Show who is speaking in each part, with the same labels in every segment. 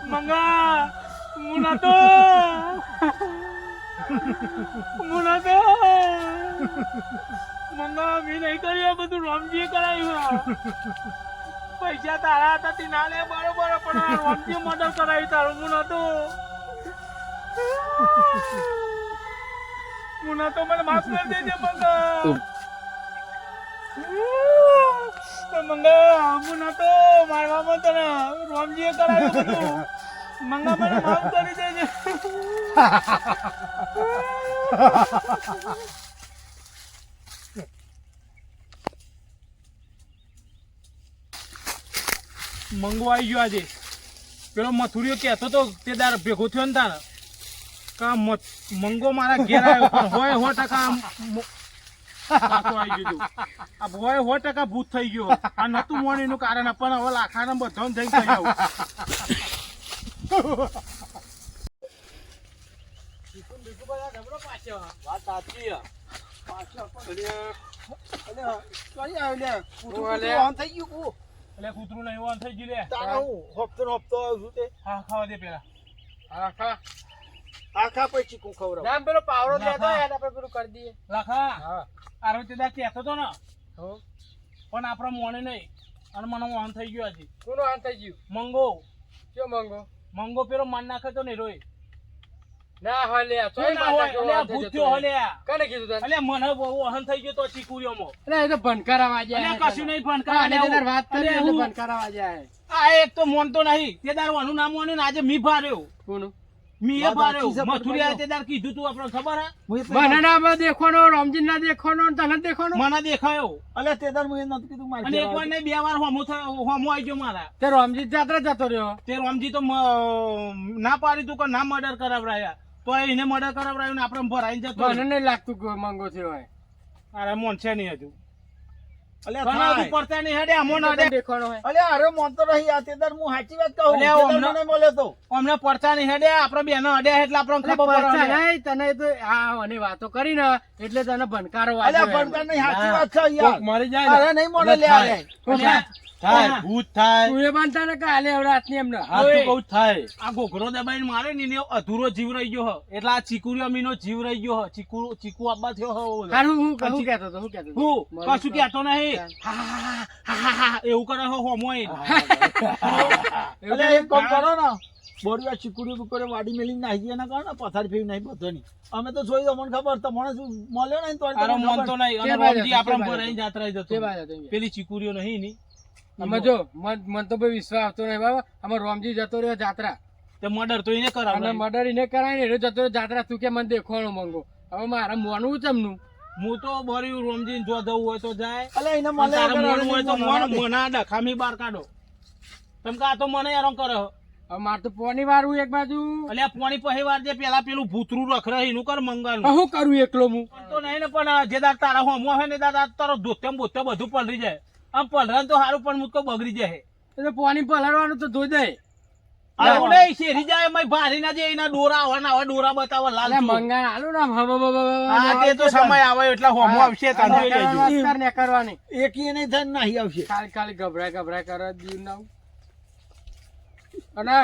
Speaker 1: મંગા મુના મંગા મેં નહીં કર્યું બધું રામજીએ કરાયું પૈસા તારા હતા તે ના લે બરોબર પણ આ રામજીએ મર્ડર કરાયું તારું મુના તો મને માફ કરી દેજે મંગા મુના તો મારવામાં તને રામજીએ કરાયું બધું મંગા મને માફ કરી દેજે મંગો આવી ગયો આજે પેલો મથુરીઓ કહેતો તો તે દાર ભેગો થયો ને તારે કા મંગો મારા ઘેર આવ્યો પણ હોય 100% ભૂત થઈ ગયો આ નતું મોણ એનું કારણ પણ હવે લાખાને બધાને થઈ ગયું વાત સાચી એટલે કૂતરું નહીં ઓન થઈ ગયું લે હપ્તો આવ્યું છું તે હા ખાવા દે પેલા આખા પછી કુ ખવરાવ નામ પેલો પાવરો દેતો યાર આપણે પેલું કરી દઈએ લાખા હા આરો તે દા કહેતો તો ને હો પણ આપણો મોણે નહીં અને મને ઓન થઈ ગયો આજે કોનો ઓન થઈ ગયું મંગો પેલો મન નાખે તો નહીં રોય ના હોય લે તોય ના હોય લે ભૂત્યો હો લે કને કીધું તને એટલે મને બહુ ઓહન થઈ ગયો તો ચીકુરિયોમાં એટલે એ તો ભણકારાવા જાય એટલે કશું નહીં ભણકારા ને તેદાર વાત કરી એટલે ભણકારાવા જાય આ એક તો મોન તો નહીં તેદાર વાનું નામ મોને આજે મી ભાર્યો કોનું મીએ ભાર્યો મથુરિયા તેદાર કીધું તું આપણને ખબર હે મને ના દેખવાનો રમજીન ના દેખવાનો તને દેખવાનો મને દેખાયો એટલે તેદાર મને નતું કીધું માર અને એક વાર નહીં બે વાર હોમો આવી ગયો મારા તે રમજી જાત્રા જતો રહ્યો તે રમજી તો ના પાડી તું કે ના મર્ડર કરાવરાયા તો એને મર્ડર કરાવરાયું ને આપણે ભરાઈને જતો મને નહીં લાગતું કે મંગો છે હોય અરે મોન છે નહીં હજુ અલે થાઈ પડતા નહીં હેડે અમો ના દેખવાનો હોય અલે અરે મોન તો રહી આ તેદાર હું સાચી વાત કહું અલે મને બોલે તો અમને પડતા નહીં હેડે આપણે બેનો અડે એટલે આપણે ખબર પડે નહીં તને તો આ અને વાતો કરી ને એટલે તને ભણકારો વાગે અલે ભણકાર નહીં સાચી વાત છે યાર મરી જાય અરે નહીં મોને લે આવે થાય ભૂત થાય તું એ બાંધતા ને કાલે રાત ની એમને હા તો બહુ થાય આ ગોગરો દબાઈને મારે ને એને અધૂરો જીવ રહી ગયો હ એટલે આ ચીકુરિયો મીનો જીવ રહી ગયો હ ચીકુ આબા થયો હ હારું હું કહેતો તો હું કશું કહેતો નહીં હા એવું કરે હો હોમોય એટલે એક કામ કરો ને બોરિયા ચીકુરિયો બુકરે વાડી મેલી નાખી ના કરો ને પથારી ફેરી નહીં બધો નહીં અમે તો જોઈ દો મને ખબર તો મને શું મળ્યો નહીં તો અરે મન તો નહીં અને રોમજી આપણે ભરાઈ જાત્રા જતો પેલી ચીકુરિયો નહીં ની અમે જો મન તો ભાઈ વિશ્વાસ આવતો નહીં બાબા અમાર રોમજી જતો રહ્યો જાત્રા તે મર્ડર તો એને કરાવ અને મર્ડર એને કરાય ને એ જતો જાત્રા તું કે મને દેખવાનો મંગો હવે મારા મોનવું ચમનું હું તો બોર્યું રોમજી જો જવું હોય તો જાય અલે એને મને મોનવું હોય તો મોના ડખામી બાર કાઢો તમ કા તો મને યાર કરે હવે માર તો પોણી વારું એક બાજુ અલે પોણી પહે વાર જે પેલા પેલું ભૂતરું રખરે એનું કર મંગાનું હું કરું એકલો હું તો નહીં ને પણ જે દાર તારા હોમો હે ને દાદા તારો ધોતે બોતે બધું પલરી જાય આમ પલરણ તો સારું પણ મુકો બગડી જાય એટલે પાણી પલળવાનું તો ધોઈ દે આવું નહીં શેરી જાય મય ભારી ના જે એના ડોરા આવવાના હવે ડોરા બતાવવા લાલ મંગા આલુ ના હા તે તો સમય આવે એટલે હોમો આવશે તાંજો લેજો ને કરવાની એકી નહીં થાય નહીં આવશે ખાલી ગભરાય કરે દીવ ના અને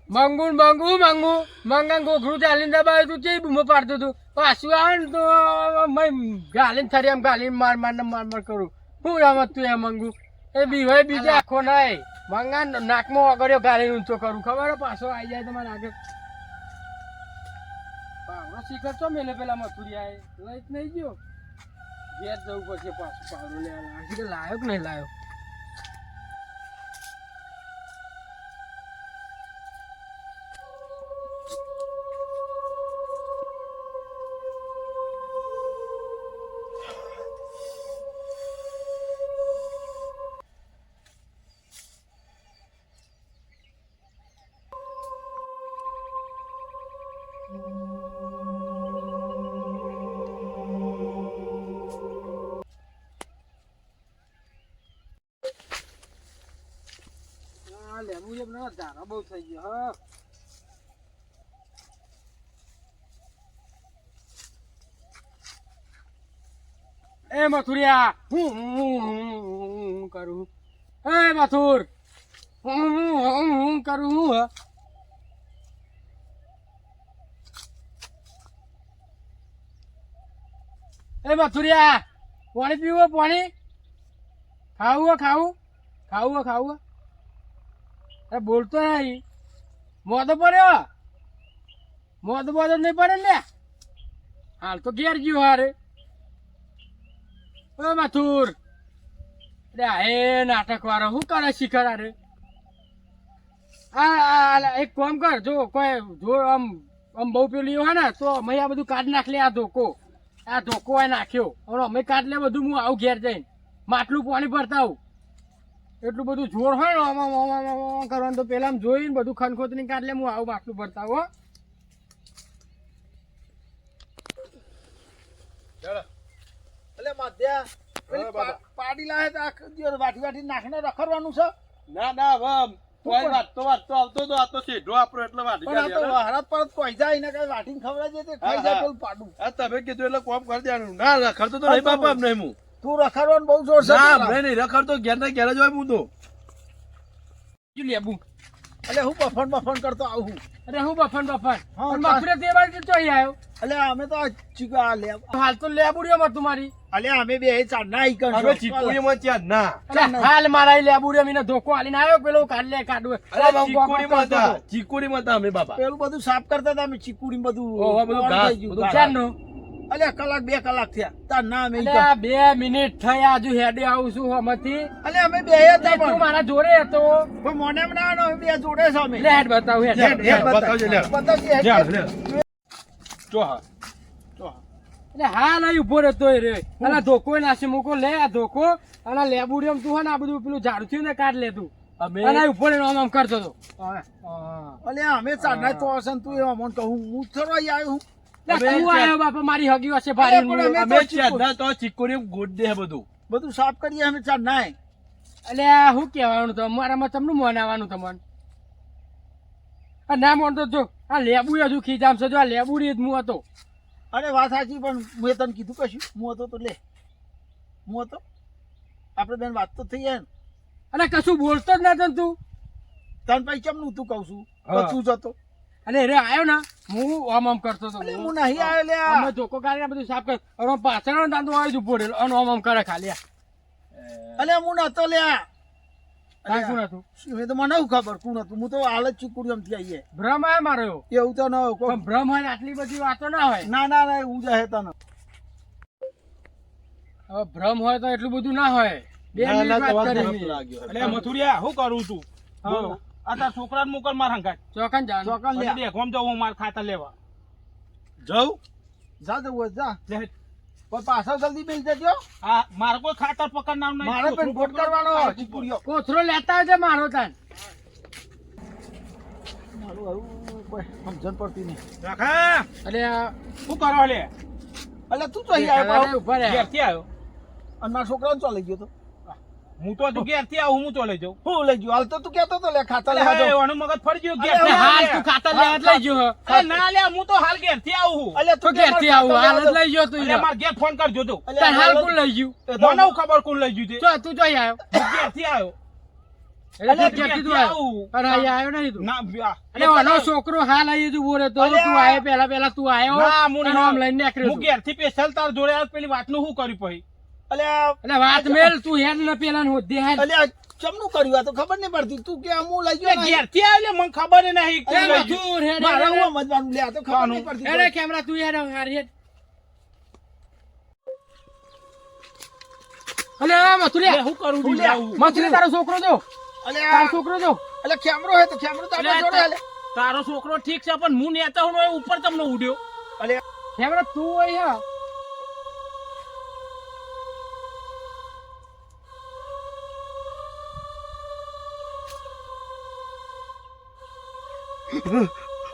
Speaker 1: મંગા ગોખરું ચાલીને દબાવ્યું તું ચેઈ બૂમો પાડતું તું પાછું આવે ને તો મય ગાલીને થરી આમ ગાલીને માર કરું શું રમત તું એ મંગુ એ બીવાય બીજા આખો નહીં મંગા નાકમાં વગડ્યો ગાલીને ઊંચો કરું ખબર પાછો આવી જાય તમારે આગળ પાવડો શીખર છો મેલે પેલા મથુરિયા લઈ જ નહીં ગયો ઘેર જવું પડશે પાછું પાવડો લેવા લાયો કે નહીં લાયો બહુ થઈ ગયો હા એ મથુરિયા હું કરું એ મથુર હું કરું હું એ મથુરિયા પાણી પીવું પાણી ખાવું ખાવું અરે બોલતો નહીં મોદો પડ્યો મોદો નહીં પડે ને હાલ તો ઘેર ગયો હારે ઓ મથુર અરે એ નાટક વાળો શું કરે શિખર અરે આ એક કામ કર જો કોઈ જો આમ બહુ પેલું હોય ને તો અમે આ બધું કાઢ નાખ લે આ ધોકો નાખ્યો હવે અમે કાઢ લે બધું હું આવું ઘેર જઈને માટલું પાણી ભરતા આવું એટલું બધું જોર હોય ને આમાં કરવાનું તો પેલા જોઈને બધું ખનખોતરી કાઢ લે હું આવું માટલું ભરતા આવું
Speaker 2: એટલે માધ્યા પાડી લાવે તો આખો દિવસ વાટી નાખીને રખડવાનું છે.
Speaker 3: ના વાત તો આવતો તો આ તો સીધો આપણો એટલે વાટી
Speaker 2: હરાત પર કોઈ જાય ને કઈ વાટીને ખવડાવી દે તે ખાઈ જાય પેલું પાડું.
Speaker 3: આ તમે કીધું એટલે કોમ કરી દેવાનું. ના રખડતો તો નહીં બાપા એમ નહીં હું.
Speaker 2: તું રખડવાનું બહુ જોર છે.
Speaker 3: ના નહીં રખડતો ઘેર ના ઘેર જ હોય હું તો.
Speaker 1: લેબુ
Speaker 2: એટલે હું બફન કરતો આવું.
Speaker 1: અરે હું બફન મફરે તે બાજુ તો આવ્યો.
Speaker 2: એટલે અમે તો ચીકા લે
Speaker 1: હાલ તો લેબુડીઓ માં તમારી
Speaker 2: અલે અમે બે ચાંદના ઈ કરશું.
Speaker 3: હવે ચીકુડીમાં ત્યાં ના
Speaker 1: હાલ મારા લેબુડીઓ મીને ધોકો આલીને આવ્યો પેલો કાઢવું
Speaker 3: ચીકુડીમાં હતા અમે બાપા.
Speaker 2: પેલું બધું સાફ કરતા હતા અમે ચીકુડી બધું
Speaker 3: બધું ઘાસ બધું
Speaker 1: ક્યારનું
Speaker 2: અલે કલાક 2 કલાક થયા તાર ના અમે
Speaker 1: 2 મિનિટ થયા હજુ હેડે આવું છું હમથી.
Speaker 2: અલે અમે બે હતા
Speaker 1: તું મારા જોડે હતો
Speaker 2: પણ મોને ના અમે બે જોડે છે અમે.
Speaker 1: લે હેડ બતાવ
Speaker 3: બતાવજે લે
Speaker 2: બતાવજે
Speaker 3: જો હા
Speaker 1: એટલે હાલ અહીં ઉભો રહેતો રે અને ધોકો નાસી મૂકો લે આ ધોકો અને લેબુડિયમ તું હોય ને આ બધું પેલું ઝાડુ થયું ને કાઢ લે તું અને ઉભો રહીને આમ કરતો હતો.
Speaker 2: અલે અમે ચાંદના તો હશે તું એવા મન કહું હું થોડો આવ્યો હું
Speaker 1: તું આવ્યો બાપા મારી હગી હશે ભારી
Speaker 3: અમે ચાંદના તો ચીકુડી ગોડ દે
Speaker 2: બધું સાફ કરીએ અમે ચાંદના.
Speaker 1: એટલે શું કહેવાનું તો મારામાં તમને મનાવાનું તમને ના મોન તો જો આ લેબુ હજુ ખીજામ છે જો આ લેબુડી જ હું હતો.
Speaker 2: અરે વાત સાચી પણ મેં તને કીધું કશું હું હતો તો લે હું હતો આપણે બેન વાત તો થઈ જાય ને.
Speaker 1: અને કશું બોલતો જ નતો તું
Speaker 2: તને પછી કેમ નું તું કહું છું તું જતો
Speaker 1: અને રે આવ્યો ને હું આમ કરતો હતો.
Speaker 2: હું નહીં આવ્યો લે
Speaker 1: અમે ધોકો કાઢીને બધું સાફ કર અને પાછળ દાંતો આવી જ ઉભો રહેલો અને આમ કરે ખાલી.
Speaker 2: અલે હું નતો લ્યા
Speaker 1: શું હતું
Speaker 2: મેં તો મને ખબર કોણ હતું. હું તો હાલ જ ચીકુડી એમથી આવીએ
Speaker 1: ભ્રમ આવે મારો
Speaker 2: એવું તો ના હોય.
Speaker 1: ભ્રમ હોય આટલી બધી વાતો ના હોય.
Speaker 2: ના એવું જાય તને
Speaker 1: હવે ભ્રમ હોય તો એટલું બધું ના હોય. 2 મિનિટ વાત કરી
Speaker 3: એટલે મથુરિયા શું કરું છું આ તાર છોકરાને મોકલ માર હંગાત
Speaker 1: ચોકન જા
Speaker 2: ચોકન લે
Speaker 3: દેખ હું જાઉં માર ખાતા લેવા જાઉં
Speaker 2: જા જવું જા પણ પાછળ જલ્દી બેસી જજો.
Speaker 3: આ મારે કોઈ ખાતર પકડનાર નહીં.
Speaker 2: મારે પણ ફોટ કરવાનો ચીકુડીઓ
Speaker 1: કોથરો લેતા આવજે મારો તાન.
Speaker 2: મારું આવું કોઈ સમજણ પડતી નહીં.
Speaker 3: રાખા
Speaker 1: અરે
Speaker 3: શું કરો લે
Speaker 2: અલે તું તો અહીં આવ્યો
Speaker 1: ઉભા રહે.
Speaker 3: ઘેરથી આવ્યો
Speaker 2: અને મારા છોકરાને ચો લઈ ગયો તો
Speaker 3: હું તો તું ઘેરથી આવું હું તો લઈ જાઉં.
Speaker 2: હું લઈ ગયો હાલ તો તું કેતો તો લે ખાતા લેવા જાઉં.
Speaker 3: એવાનું મગજ ફરી ગયું
Speaker 1: અરે
Speaker 3: ઘેરથી.
Speaker 1: હાલ તું ખાતર લેવા જ લઈ ગયો.
Speaker 3: અરે ના લે હું તો હાલ ઘેરથી આવું છું.
Speaker 2: અલે
Speaker 1: તો ઘેરથી આવું હાલ જ લઈ ગયો તું.
Speaker 3: એટલે માર ઘેર ફોન કરજો તું.
Speaker 1: તાર હાલ કોણ લઈ ગયું?
Speaker 3: મને હું ખબર કોણ લઈ ગયું તે.
Speaker 1: જો તું જોઈ આવ્યો.
Speaker 3: હું ઘેરથી આવ્યો.
Speaker 1: એટલે તું
Speaker 3: ઘેરથી
Speaker 1: ક્યાંથી તું આવ્યો?
Speaker 3: આવું.
Speaker 1: અરે અહીંયા આવ્યો નહીં તું.
Speaker 3: ના
Speaker 1: અરે ઓનો છોકરો હાલ અહીં જ ઉભો રહેતો.
Speaker 2: અલ્યા.
Speaker 1: તું આવ્યો પેલા તું આવ્યો
Speaker 3: ના, હું
Speaker 1: અને
Speaker 3: ના.
Speaker 1: આમ લઈને નીકળ્યો
Speaker 3: હું
Speaker 1: તું.
Speaker 3: ઘેરથી સ્પેશિયલ તાર જોડે આવ્યો પેલી વાતનું શું કર્યું પછી
Speaker 2: અલે
Speaker 1: એટલે વાત મેલ તું હેડ ને પેલા ને હોદે હેડ.
Speaker 2: અલે ચમનું કર્યું આ તો ખબર નહીં પડતી. તું કે હું લઈ ગયો
Speaker 3: એટલે ઘેરથી આવ્યો એટલે મને ખબર ય નહીં કોણ
Speaker 1: એ
Speaker 3: લઈ ગયું.
Speaker 1: મથુર હેડ
Speaker 2: મારે
Speaker 1: હેડ,
Speaker 2: હું
Speaker 1: હેડ.
Speaker 2: સમજવાનું લે આ તો ખબર નહીં પડતી.
Speaker 1: અરે કેમેરા તું હેડ હાર હેડ. અલે આ મથુરિયા
Speaker 3: એટલે શું કરું
Speaker 2: હું
Speaker 3: છું
Speaker 2: લે.
Speaker 3: આવું?
Speaker 1: મથુરિયા તારો છોકરો જો
Speaker 2: અલે
Speaker 1: તારો છોકરો જો.
Speaker 2: અલે કેમેરો હે તો કેમેરો તો આપણે જોડે હાલે.
Speaker 3: તારો છોકરો ઠીક છે પણ હું નેતા હું ઉપર તમને ઉડ્યો.
Speaker 2: અલે
Speaker 1: કેમેરા તું અહીંયા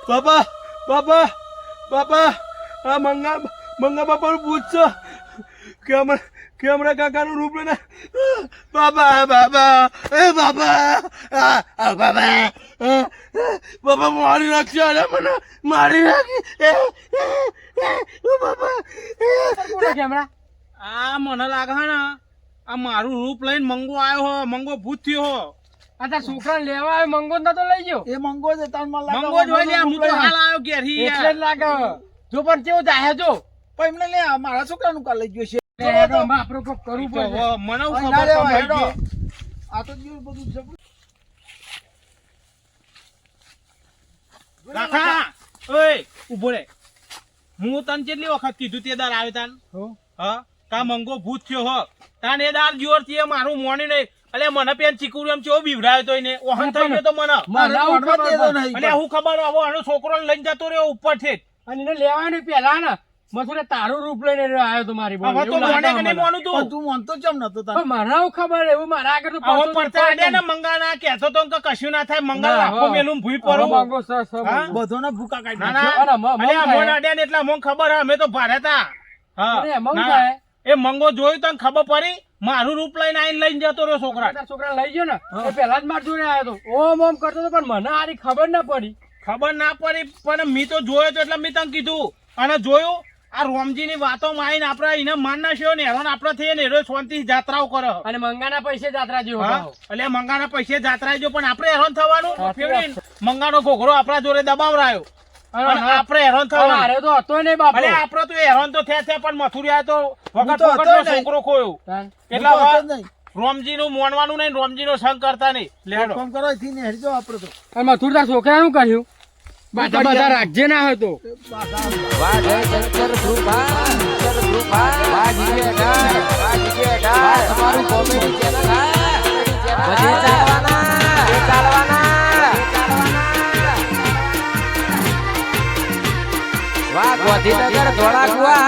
Speaker 3: બાપા આ મંગા બાપાનું ભૂત છે કે હમણાં કાકાનું રૂપ લઈને બાપા મારી નાખશે અરે મને મારી નાખી
Speaker 1: કોનો કેમેરા
Speaker 3: આ મને લાગે હે ને આ મારું રૂપ લઈને મંગો આવ્યો હો મંગો ભૂત થયો હો
Speaker 1: આ તાર છોકરાને લેવા આવે મંગો નતો લઈ ગયો
Speaker 2: એ મંગો છે તાર મને લાગે
Speaker 1: મંગો જ હોય લ્યા, હું તો હાલ આવ્યો ઘેરથી યાર. એટલે જ લાગે જો પણ કેવું જાય જો
Speaker 2: પણ એમને લે આ મારા છોકરાનું કાલ લઈ ગયો છે
Speaker 1: આપણે કોક કરવું પડશે.
Speaker 3: મને
Speaker 2: અહીં
Speaker 3: ખબર
Speaker 2: ના લેવાય,
Speaker 3: તમે
Speaker 2: હેડો.
Speaker 3: જે-
Speaker 2: આ તો જેવું બધું જબરું.
Speaker 3: કાકા ઓય ઉભો રે, હું તને કેટલી વખત કીધું તે દાર આવ્યો તાન હા કા મંગો ભૂત થયો હો તાન એ દાર જોર થી મારું મોની નહીં અલે મને પેન ચીકુરી એમ ચેવો બીવડાયો તો એને ઓહન થઈ ગયો તો મને
Speaker 2: મારે ભણવા દેતો નહીં.
Speaker 3: અલે હું ખબર હવે આનો છોકરો લઈને જતો રહ્યો ઉપર થી
Speaker 1: અને એને લેવાનું પેલા ને મથુરે તારું રૂપ લઈને આવ્યો તો મારી બોલ.
Speaker 3: હવે તો
Speaker 1: એવું
Speaker 3: મોને
Speaker 1: લાગે
Speaker 3: કે નહીં
Speaker 1: મને.
Speaker 3: મોનું તું
Speaker 2: પણ તું માનતો ચમ નતો તાર?
Speaker 1: પણ મને હું ખબર એવું મારા આગળ તો
Speaker 3: હવે
Speaker 1: પડતો
Speaker 3: પડતા
Speaker 1: જ
Speaker 3: આડ્યા ને મંગાના કહેતો તો કે કશું ના થાય મંગા
Speaker 1: ના,
Speaker 3: લાખો
Speaker 1: હા.
Speaker 3: મેલું ભૂઈ
Speaker 1: હવે
Speaker 3: પડું
Speaker 1: મંગો સ
Speaker 3: હા?
Speaker 2: બધોના ભૂકા કાઢી
Speaker 3: ના
Speaker 2: નાખ્યો.
Speaker 3: ના
Speaker 1: અરે,
Speaker 3: અરે આ
Speaker 1: મંગ
Speaker 3: મોન
Speaker 1: થાય.
Speaker 3: આડ્યા ને એટલે મને ખબર હે, અમે તો ભારે તા હા
Speaker 1: અરે, મંગ
Speaker 3: ના,
Speaker 1: થાય.
Speaker 3: એ મંગો જોયું તને ખબર પડી મારું રૂપ લઈને આઈને લઈને જતો રહ્યો છોકરા
Speaker 1: તારા છોકરાને લઈ ગયો ને એ પેલા જ માર જોડે આવ્યો તો ઓમ ઓમ કરતો હતો પણ મને આની ખબર ના પડી.
Speaker 3: ખબર ના પડી પણ મી તો જોયો તો એટલે મી તને કીધું અને જોયું આ રોમજી ની વાતો માં આવીને આપડે એને માન નાખ્યો ને હેરાન આપડે થઈએ ને હેરો શાંતિ જાત્રાઓ કરે
Speaker 1: અને મંગાના પૈસે જાત્રા જેવો
Speaker 3: હા?
Speaker 1: ભાવ.
Speaker 3: એટલે મંગાના પૈસે જાત્રા જો પણ આપણે હેરાન થવાનું
Speaker 1: સાચી
Speaker 3: ફેવડીને
Speaker 1: વાત
Speaker 3: મંગાનો ઘોઘરો આપણા જોડે દબાવરાયો
Speaker 1: અને
Speaker 3: અને આપણે હેરાન
Speaker 1: અને
Speaker 3: થવાનું
Speaker 1: હારે તો હતો નહીં બાપો.
Speaker 3: અલે આપડે તો હેરાન તો થયા પણ મથુરિયા તો વખત
Speaker 2: તો હતો
Speaker 3: વખતનો
Speaker 2: નહીં.
Speaker 3: છોકરો ખોયો
Speaker 1: તાન.
Speaker 3: એટલે
Speaker 2: હું તો હતો જ
Speaker 3: હવે
Speaker 2: નહીં.
Speaker 3: રોમજી નું મોનવાનું નહીં રોમજી નો સંગ કરતા નહીં લેડો
Speaker 2: કામ કરો અહીંથી ને હેરી જાઓ આપણે તો.
Speaker 1: અને મથુર તારા છોકરાનું કર્યું બાધા બાધા રાખજે ના હતો
Speaker 4: તમારું કોમેડી ચેનલ બધે ચાલવાના વાહ ગોધીનગર ધોળાકુવા